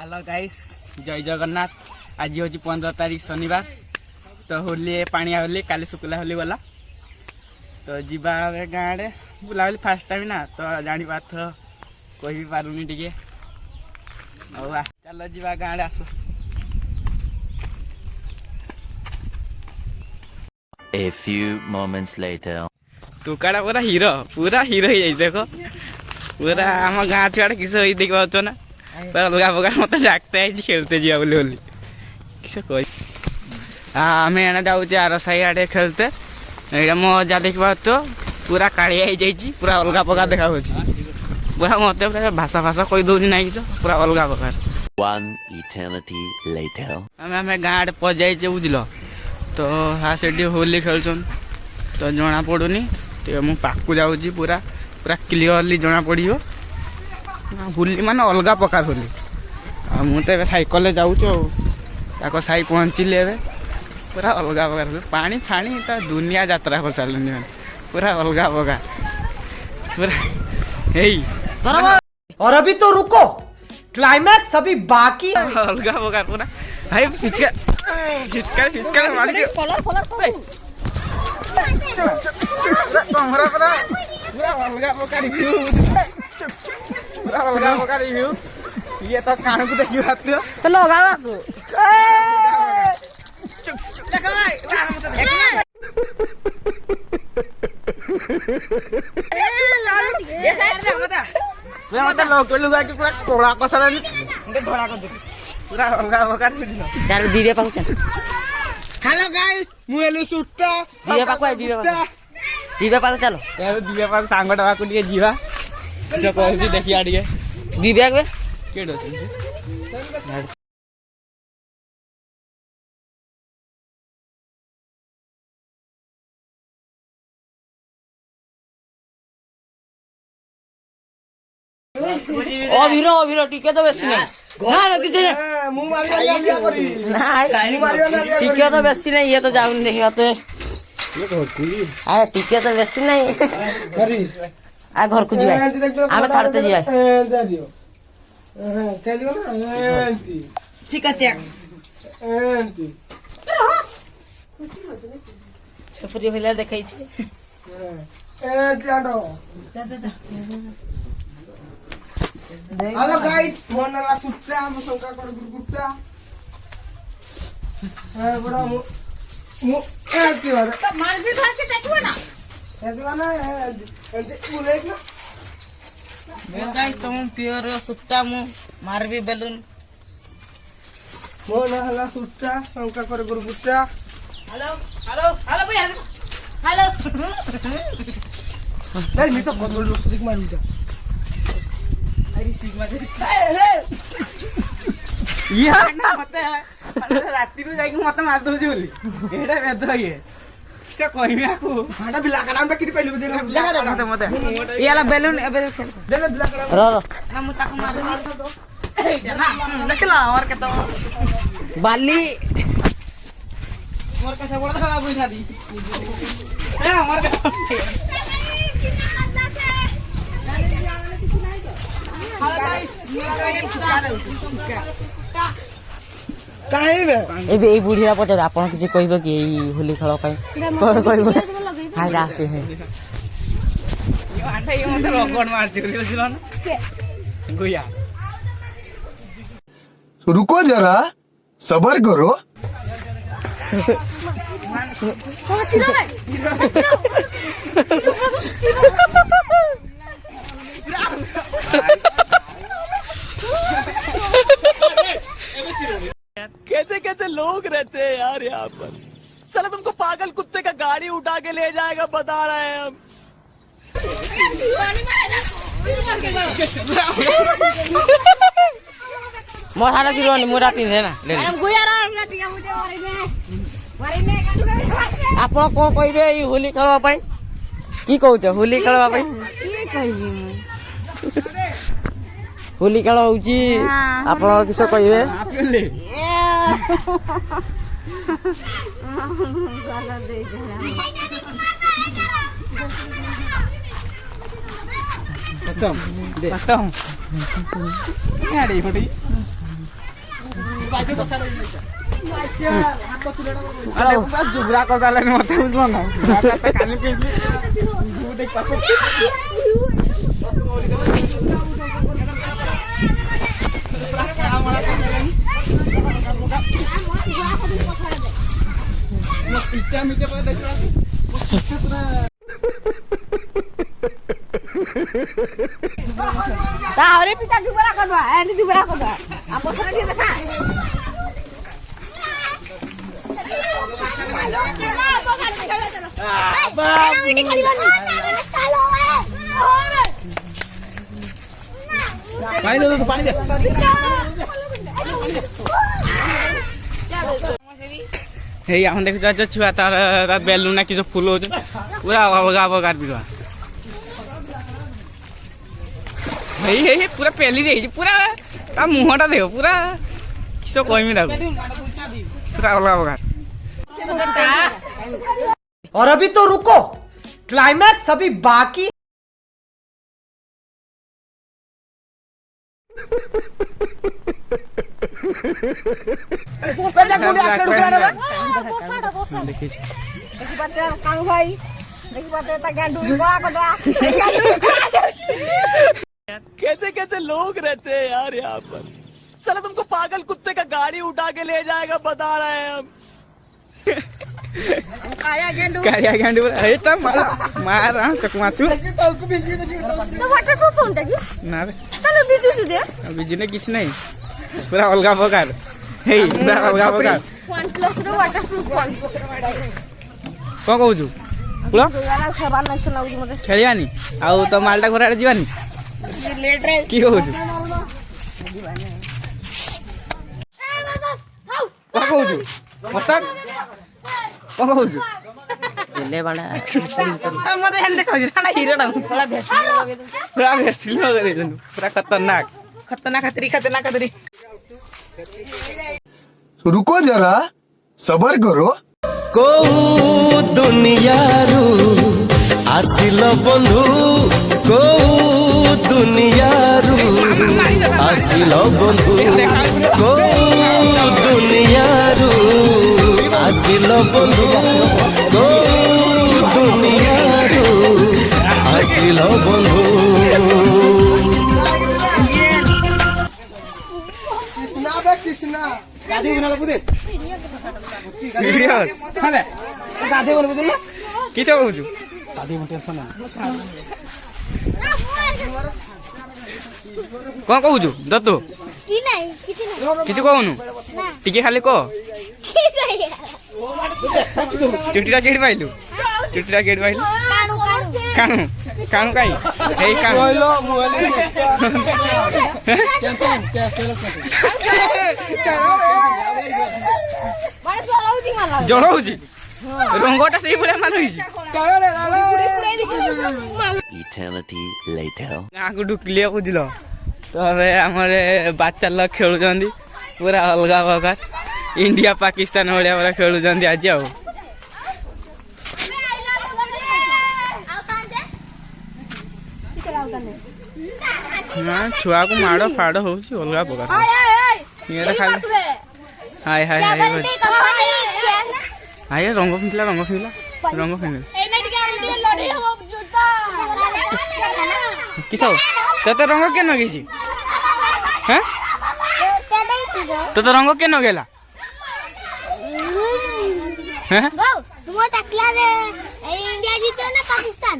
Hello guys जय जगन्नाथ। आज हूँ 15 तारीख शनिवार। तो होली पाणिया होली काली शुक्ला होली गला तो जीवा गाँव में बुलाबुली फास्ट टाइम ना तो जानी पार्थ कह भी पारूनी टिके चलो जीवा गाँव में आस। A few moments later. टुकाड़ा पूरा हीरो ही जाए देखो पूरा आम गाँ छुआ किस देख पाच ना पूरा अलग प्रकार मत डाकते खेलते जा बोली होली किस कह आम एने जाऊे आर साई आड़े खेलते ये मजा देख पाच पूरा कालिया हो जाइए पूरा अलग प्रकार देखा पूरा मत पूरा भाषा भाषा कही दौर ना कि पूरा अलग प्रकार। One eternity later. आम गाँव आड़े पहुँच जाइए बुझल तो हाँ से होली खेलुन तो जना पड़ूनी मु पाक जाऊँगी पूरा पूरा क्लीयरली जना पड़ो होली मान अलग प्रकार होली मुझे सैकल जाऊँ साई पहुँचली ए पूरा अलग प्रकार पानी फाणी तो दुनिया यात्रा कर सारे पूरा अलग प्रकार पूरा और अभी तो रुको क्लाइमैक्स अभी बाकी अलग प्रकार पूरा भाई फिचकार मार के पूरा अलग प्रकार व्यू पूरा अलग प्रकार व्यू ये तो कान को देखी बात तो लगा पूरा लोग लुगा के पूरा कोड़ा कसरा धोड़ा कर पूरा अलग प्रकार चार दीरे पाकु चल हेलो गाइस मुएले सुट्टा दीरे पाकु दीरे पाकु चलो यार दीरे पाकु सांग डबा को लिए जीवा से कहसी देखि आडिए दीबे के केडो छ ओ वीरो टिके तो बेसी नहीं ना ना किछ मु मारिया लिया परी ना मु मारिया लिया टिके तो बेसी नहीं ये तो जाउन देखियो तो ये घरकुली आ टिके तो बेसी नहीं करी आ घर को जीवा आमे छाड़ते जीवा दियो खेलियो ना एंटी सिका चेक एंटी छपरी भेला देखै छै एंटी आडो जा जा जा हेलो गाइस मोनला सुट्टा हम संका कर गुट्टा बड़ा मु एंटी वाला तो माल भी खा के देखो ना एंटी ना एंटी बोले ना मैं गाइस तुम प्योर सुट्टा मु मार भी बेलून मोनला सुट्टा संका कर गुट्टा हेलो हेलो हेलो भैया हेलो नहीं मी तो बदल लोग सुदिक मारू जा अरे सिग्मा दे ये ना होते है राती रो जाई मत मार दो बोली एटा बेद ये से कहबे आकू हाडा बिला का नाम किटी पहले दे लगा दे मत ये वाला बैलून एबे दे ले बिला का रो ना मु ताको मार दो ए जना देखला और के तो बाली मोर का बड़ा था बुझा दी ए मोर का ए बुढ़िया पचार आपन किछि कहबो कि होली खेल पई कहबो हाय रासे है ये आटा ये मत रगड़ मारती बुझिलो ना गुया रुको जरा सबर करो। कैसे कैसे लोग रहते हैं यार यहाँ पर। चलो तुमको पागल कुत्ते का गाड़ी उठा के ले जाएगा बता रहे हैं हम। मोहारा गिरोनी मोरा पिने ना ले आपन कोन कहबे ई होली खेलवा पई की कहउछ होली खेलवा पई की कहबी होली खेल होउची आपन किस कहबे आपले गाला दे दे खत्म खत्म गाड़ी फटी আরে পুরা জুবরা কসালেন মতে বুঝলো না কানে পেয়েছি দেখ পাশে পিচ্চা মিচে পড়ে দেখো তাহলে পিতা দুবার করবা এনি দুবার করবা আপন করে দিয়ে দেখা পানি দে তো পানি দে হেই এখন দেখো যা ছুয়া তার বেলুন না কিছু ফুল হচ্ছে পুরা অবগা অবগার বিরা হেই হেই পুরা পেলি দেই পুরা তা মুহটা দেখো পুরা কিছু কইমি দেখো পুরা অবগা অবগার और अभी तो रुको क्लाइमैक्स अभी बाकी দেখিস দেখি পাতে কাঙ্গ ভাই দেখি পাতে তা গান্ডু বড় করবা कैसे कैसे लोग रहते हैं यार यहाँ पर साला तुमको पागल कुत्ते का गाड़ी उठा के ले जाएगा बता रहे हैं हम কায়া গান্ডু কারিয়া গান্ডু এই তা মার চক মাছু তো ওয়াটারপ্রুফ কোনটা কি না রে তাহলে বিজু দে বিজিনে কিছু নাই পুরা অলগা প্রকার হেই পুরা অলগা প্রকার OnePlus ର waterproof কোন କଣ କହୁଛୁ ପୁରା ଗାନା ଖବାର ନାଇଁ ଶୁଣା ଉଜି ମତେ ଖେଳିବାନି ଆଉ ତ ମାଲଟା ଘର ଆଡେ ଯିବାନି ଲେଟ୍ ରେ କି କହୁଛୁ କଣ କହୁଛୁ ମସ୍ତାନ କଣ କହୁଛୁ ले बड़ा ମତେ ହେନ୍ ଦେଖାଉଛି ନା ହିରୋଟା ପୁରା ଭେସିଲ ଲଗେଇ ଦେଇଛନ୍ତି ପୁରା ଖତରନାକ ଖତରନାକ रुको जरा सबर करो କୋଉ ଦୁନିଆରୁ ଆସିଲ ବନ୍ଧୁ କୋଉ ଦୁନିଆରୁ ଆସିଲ ବନ୍ଧୁ କୋଉ ଦୁନିଆରୁ ଆସିଲ ବନ୍ଧୁ କୋଉ ଦୁନିଆରୁ ଆସିଲ ବନ୍ଧୁ ଭିଡିଓ କିସ କହୁଛୁ କଣ କହୁଛୁ ଦତ୍ତୁ কি নাই কিছু নাই কিছু କହୁନୁ ଟିକେ ଖାଲି କହ কি কইয়া ଚୁଟିଟା କେଠି ପାଇଲୁ ଚୁଟିଟା କେଠି ପାଇଲୁ কানু কানু କାଣୁ କାଇଁ ଏଇ କାଣୁ মানে চলাউতি মালা ଜଳ ହଉଛି ରଙ୍ଗଟା ସେଇ ଭଳିଆ ମାନ ହେଇଛି Eternity later ଗାଁକୁ ଢୁକିଲେ ବୁଝିଲ ତବେ ଆମର ବାଚ୍ଚା ଲୋକ ଖେଳୁଛନ୍ତି ପୁରା ଅଲଗା ପ୍ରକାର ଇଣ୍ଡିଆ ପାକିସ୍ତାନ ଭଳିଆ ପୁରା ଖେଳୁଛନ୍ତି ଆଜି ଆଉ ନା ଛୁଆକୁ ମାଡ଼ ଫାଡ଼ ହଉଛି ଅଲଗା ପ୍ରକାର ଇଏଟା ଖାଲି ହାଇ ହାଇ ହାଇ ହାଇ ରଙ୍ଗ ଫିଙ୍ଗିଲା କିସ ତତେ ରଙ୍ଗ କିଏ ନଗେଇଛି হ্যাঁ ତତେ ରଙ୍ଗ କିଏ ନଗେଇଲା হ্যাঁ তোমার টাকলা রে ইন্ডিয়া জিতো না পাকিস্তান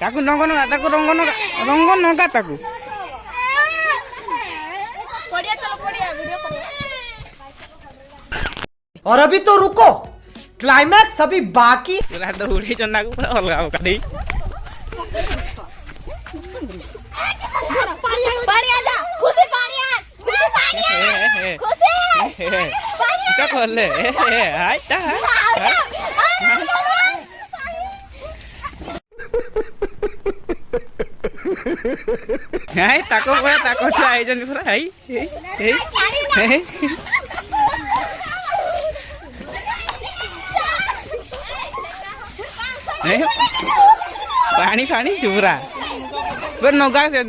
ତାକୁ ରଙ୍ଗ ନଗା ତାକୁ ରଙ୍ଗ ନଗା ତାକୁ पड़िया चलो पड़िया वीडियो कर और अभी तो रुको क्लाइमैक्स अभी बाकी ପୁରା ଦୌଡ଼ି ଚନ୍ଦାକୁ ପୁରା ଅଲଗା ଅଲଗା ଦେଇ पाड़िया जा खुशी पाड़िया खुशी কিসা করলে হাই তা হাই তাকো পুরা তাকো ଛୁଆ ହେଇଛନ୍ତି ପୁରା ହାଇ ପାଣି ଫାଣି ଚୁରା ନଗା ସେ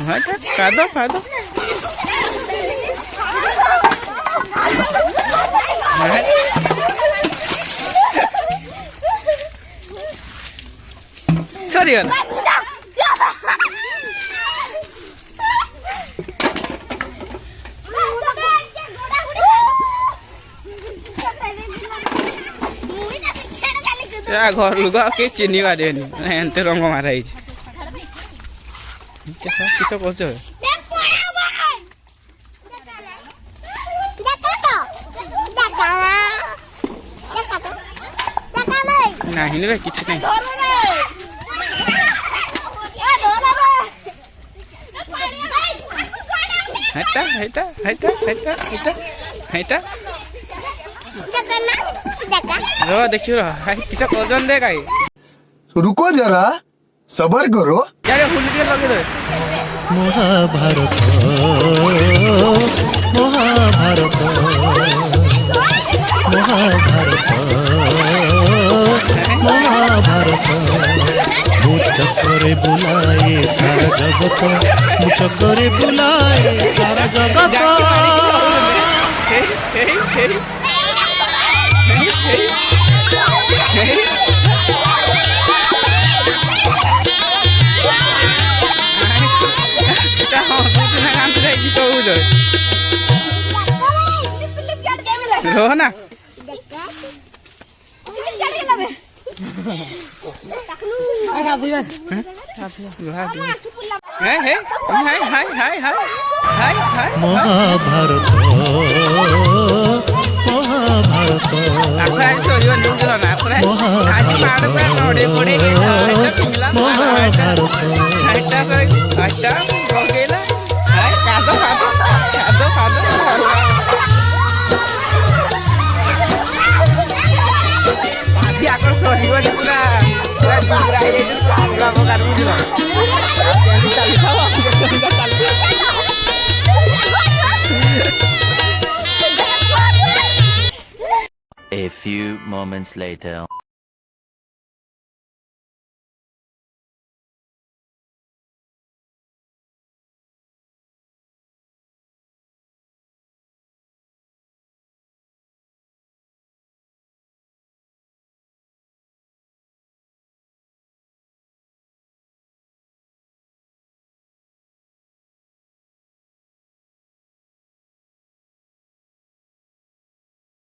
ହେଟା କାଦ କାଦ ସରିଗଲା ଘର ଲୋକ ଆଉ କେହି ଚିହ୍ନି ପାରିବେନି ଏମିତି ରଙ୍ଗ ମାରା ହେଇଛି କିସ କରୁଛ ନାହିଁ ରେ କିଛି ନାହିଁ ହେଟା ହେଟା ହେଟା ହେଟା ହେଟା ହେଟା रो देखियो रो किसा कोजन दे गाई रुको जरा सबर करो यार हुली के लगे रे महाभारत महाभारत महाभारत महाभारत मुझकरे बुलाए सारा जगत मुझकरे बुलाए सारा जगत हे हे हे Rohna Mahabharat Mahabharat A few moments later.